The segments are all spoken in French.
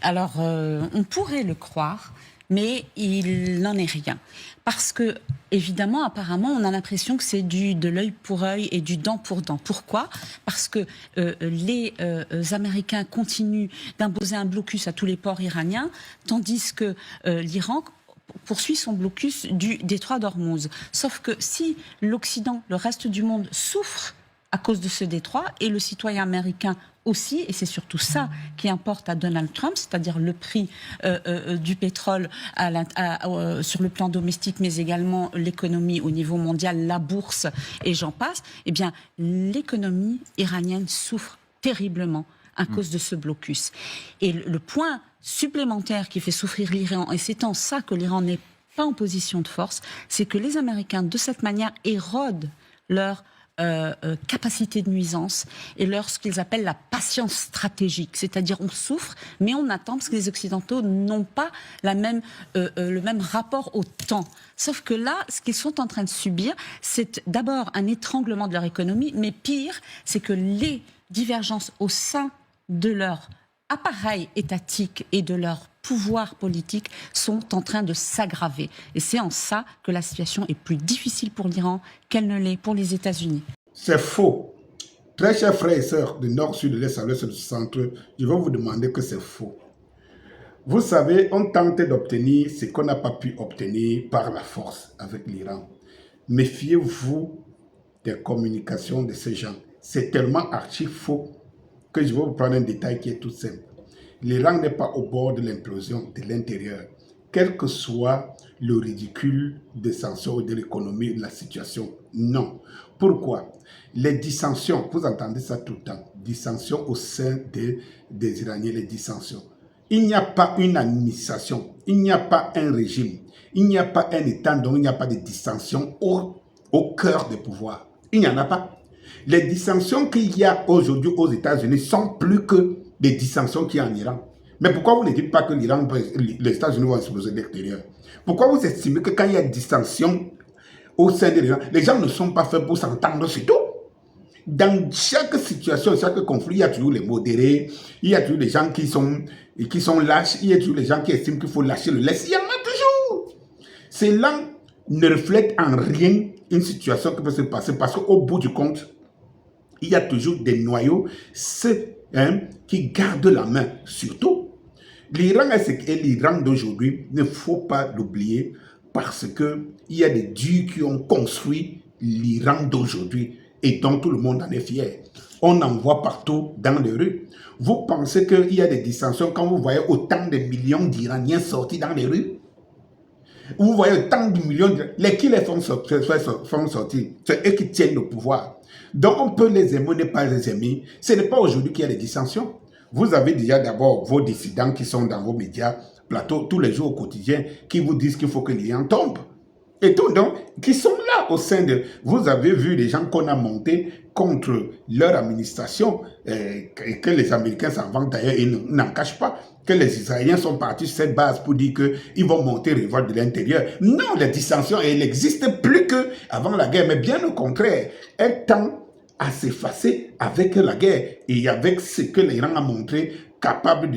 Alors, on pourrait le croire, mais il n'en est rien. Parce que, évidemment, apparemment, on a l'impression que c'est de l'œil pour œil et du dent pour dent. Pourquoi? Parce que les Américains continuent d'imposer un blocus à tous les ports iraniens, tandis que l'Iran poursuit son blocus du détroit d'Ormuz. Sauf que si l'Occident, le reste du monde, souffre à cause de ce détroit, et le citoyen américain aussi, et c'est surtout ça qui importe à Donald Trump, c'est-à-dire le prix du pétrole sur le plan domestique, mais également l'économie au niveau mondial, la bourse, et j'en passe, eh bien, l'économie iranienne souffre terriblement à cause de ce blocus. Et le point supplémentaire qui fait souffrir l'Iran, et c'est en ça que l'Iran n'est pas en position de force, c'est que les Américains, de cette manière, érodent leur capacité de nuisance et ce qu'ils appellent la patience stratégique. C'est-à-dire on souffre, mais on attend parce que les Occidentaux n'ont pas le même rapport au temps. Sauf que là, ce qu'ils sont en train de subir, c'est d'abord un étranglement de leur économie, mais pire, c'est que les divergences au sein de leur appareil étatique et de leur pouvoir politique sont en train de s'aggraver. Et c'est en ça que la situation est plus difficile pour l'Iran qu'elle ne l'est pour les États-Unis. C'est faux. Très chers frères et sœurs du Nord, Sud, de l'Est, à l'Ouest, du Centre, je vais vous demander que c'est faux. Vous savez, on tente d'obtenir ce qu'on n'a pas pu obtenir par la force avec l'Iran. Méfiez-vous des communications de ces gens. C'est tellement archi faux que je vais vous prendre un détail qui est tout simple. L'Iran n'est pas au bord de l'implosion de l'intérieur, quel que soit le ridicule des sanctions de l'économie, de la situation. Non. Pourquoi? Les dissensions, vous entendez ça tout le temps, dissensions au sein des Iraniens, les dissensions. Il n'y a pas une administration, il n'y a pas un régime, il n'y a pas un État dont il n'y a pas de dissensions au cœur des pouvoirs. Il n'y en a pas. Les dissensions qu'il y a aujourd'hui aux États-Unis sont plus que des dissensions qu'il y a en Iran. Mais pourquoi vous ne dites pas que les États-Unis vont exploser de l'extérieur? Pourquoi vous estimez que quand il y a dissensions au sein de l'Iran, les gens ne sont pas faits pour s'entendre sur tout? Dans chaque situation, chaque conflit, il y a toujours les modérés, il y a toujours les gens qui sont lâches, il y a toujours les gens qui estiment qu'il faut lâcher le lest. Il y en a toujours. Cela ne reflète en rien une situation qui peut se passer parce qu'au bout du compte, il y a toujours des noyaux, ceux qui gardent la main. Surtout, l'Iran et l'Iran d'aujourd'hui, il ne faut pas l'oublier parce qu'il y a des dieux qui ont construit l'Iran d'aujourd'hui et dont tout le monde en est fier. On en voit partout dans les rues. Vous pensez qu'il y a des dissensions quand vous voyez autant de millions d'Iraniens sortis dans les rues? Vous voyez autant de millions qui les font sortir? C'est eux qui tiennent le pouvoir. Donc on peut les aimer ou ne pas les aimer. Ce n'est pas aujourd'hui qu'il y a des dissensions. Vous avez déjà d'abord vos dissidents qui sont dans vos médias, plateaux, tous les jours au quotidien, qui vous disent qu'il faut que l'Iran tombe. Et tout, donc, qui sont là au sein de... Vous avez vu les gens qu'on a montés contre leur administration, et que les Américains s'en vantent d'ailleurs, ils n'en cachent pas, que les Israéliens sont partis sur cette base pour dire qu'ils vont monter révolte de l'intérieur. Non, les dissensions, elles n'existent plus qu'avant la guerre, mais bien au contraire, elles tendent à s'effacer avec la guerre et avec ce que l'Iran a montré capable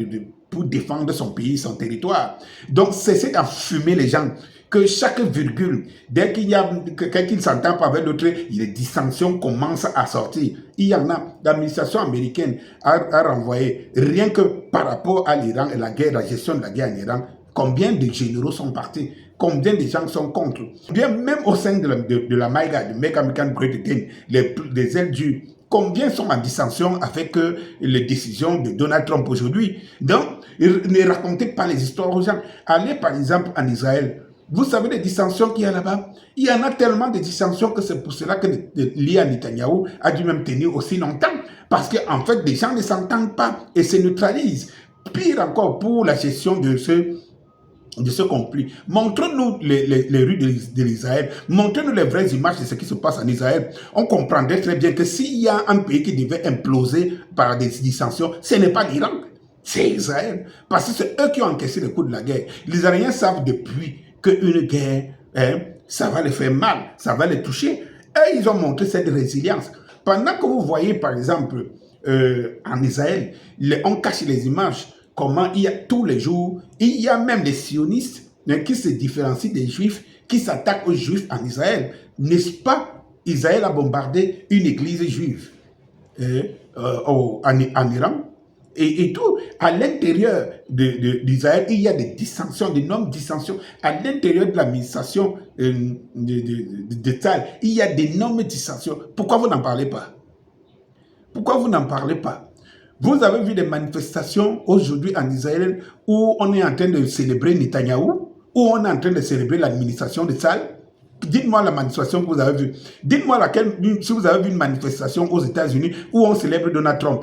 pour défendre son pays, son territoire. Donc, cessez d'enfumer les gens. Que chaque virgule, dès qu'il y a quelqu'un qui ne s'entend pas avec l'autre, les dissensions commencent à sortir. Il y en a. L'administration américaine a renvoyé, rien que par rapport à l'Iran et la guerre, la gestion de la guerre en Iran, combien de généraux sont partis, combien de gens sont contre. Bien, même au sein de la MAGA, de Make America Great Again, les ailes du combien sont en dissension avec les décisions de Donald Trump aujourd'hui. Donc, ne racontez pas les histoires aux gens. Allez par exemple en Israël. Vous savez les dissensions qu'il y a là-bas? Il y en a tellement de dissensions que c'est pour cela que l'IA Netanyahou a dû même tenir aussi longtemps. Parce qu'en fait, les gens ne s'entendent pas et se neutralisent. Pire encore pour la gestion de ce conflit. Montrez-nous les rues de l'Israël. Montrez-nous les vraies images de ce qui se passe en Israël. On comprendrait très bien que s'il y a un pays qui devait imploser par des dissensions, ce n'est pas l'Iran, c'est Israël. Parce que c'est eux qui ont encaissé le coup de la guerre. Les Israéliens savent depuis qu'une guerre, ça va les faire mal, ça va les toucher. Et ils ont montré cette résilience. Pendant que vous voyez, par exemple, en Israël, on cache les images comment il y a tous les jours, il y a même des sionistes qui se différencient des juifs, qui s'attaquent aux juifs en Israël. N'est-ce pas? Israël a bombardé une église juive en Iran. Et tout, à l'intérieur d'Israël, il y a des dissensions, d'énormes dissensions. À l'intérieur de l'administration de Tzal, il y a d'énormes dissensions. Pourquoi vous n'en parlez pas? Pourquoi vous n'en parlez pas? Vous avez vu des manifestations aujourd'hui en Israël où on est en train de célébrer Netanyahou, où on est en train de célébrer l'administration de Tzal. Dites-moi la manifestation que vous avez vue. Dites-moi si vous avez vu une manifestation aux États-Unis où on célèbre Donald Trump.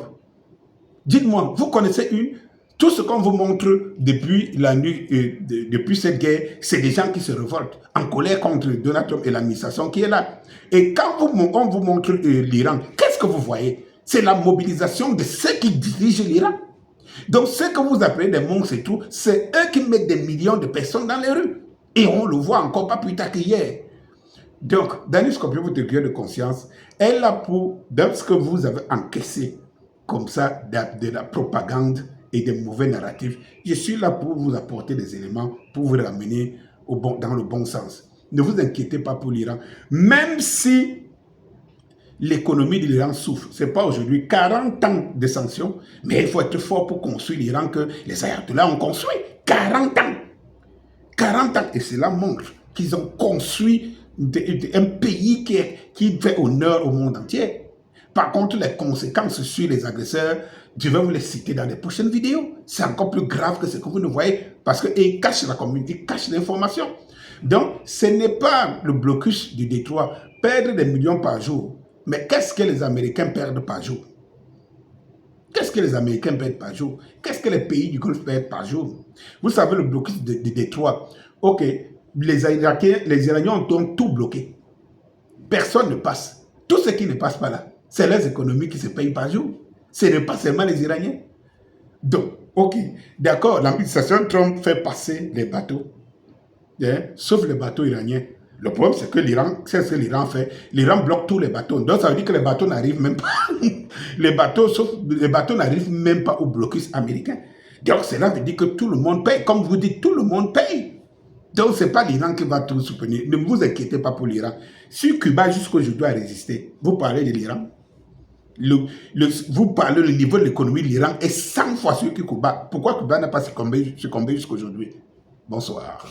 Dites-moi, vous connaissez une? Tout ce qu'on vous montre depuis la nuit, depuis cette guerre, c'est des gens qui se révoltent, en colère contre Donald Trump et l'administration qui est là. Et quand on vous montre l'Iran, qu'est-ce que vous voyez? C'est la mobilisation de ceux qui dirigent l'Iran. Donc, ceux que vous appelez des monstres et tout, c'est eux qui mettent des millions de personnes dans les rues. Et on le voit encore pas plus tard qu'hier. Donc, Daniel Scorpion, votre cœur de conscience, est là pour, dans ce que vous avez encaissé, comme ça, de la propagande et des mauvais narratifs. Je suis là pour vous apporter des éléments, pour vous ramener dans le bon sens. Ne vous inquiétez pas pour l'Iran. Même si l'économie de l'Iran souffre, ce n'est pas aujourd'hui 40 ans de sanctions, mais il faut être fort pour construire l'Iran que les ayatollahs ont construit. 40 ans. 40 ans. Et cela montre qu'ils ont construit un pays qui fait honneur au monde entier. Par contre, les conséquences sur les agresseurs, je vais vous les citer dans les prochaines vidéos. C'est encore plus grave que ce que vous ne voyez parce qu'ils cachent la communauté, ils cachent l'information. Donc, ce n'est pas le blocus du Détroit, perdre des millions par jour. Mais qu'est-ce que les Américains perdent par jour? Qu'est-ce que les Américains perdent par jour? Qu'est-ce que les pays du Golfe perdent par jour? Vous savez, le blocus de Détroit, ok, les Iraniens ont tout bloqué. Personne ne passe. Tout ce qui ne passe pas là, c'est les économies qui se payent par jour. Ce n'est pas seulement les Iraniens. Donc, ok, d'accord, l'administration Trump fait passer les bateaux, sauf les bateaux iraniens. Le problème, c'est que l'Iran, c'est ce que l'Iran fait. L'Iran bloque tous les bateaux. Donc, ça veut dire que les bateaux n'arrivent même pas. les bateaux n'arrivent même pas au blocus américain. Donc, cela veut dire que tout le monde paye. Comme vous dites, tout le monde paye. Donc, ce n'est pas l'Iran qui va tout soutenir. Ne vous inquiétez pas pour l'Iran. Si Cuba, jusqu'aujourd'hui, a résisté, vous parlez de l'Iran. Vous parlez du niveau de l'économie de l'Iran est 100 fois sur Cuba. Pourquoi Cuba n'a pas succombé jusqu'aujourd'hui? Bonsoir.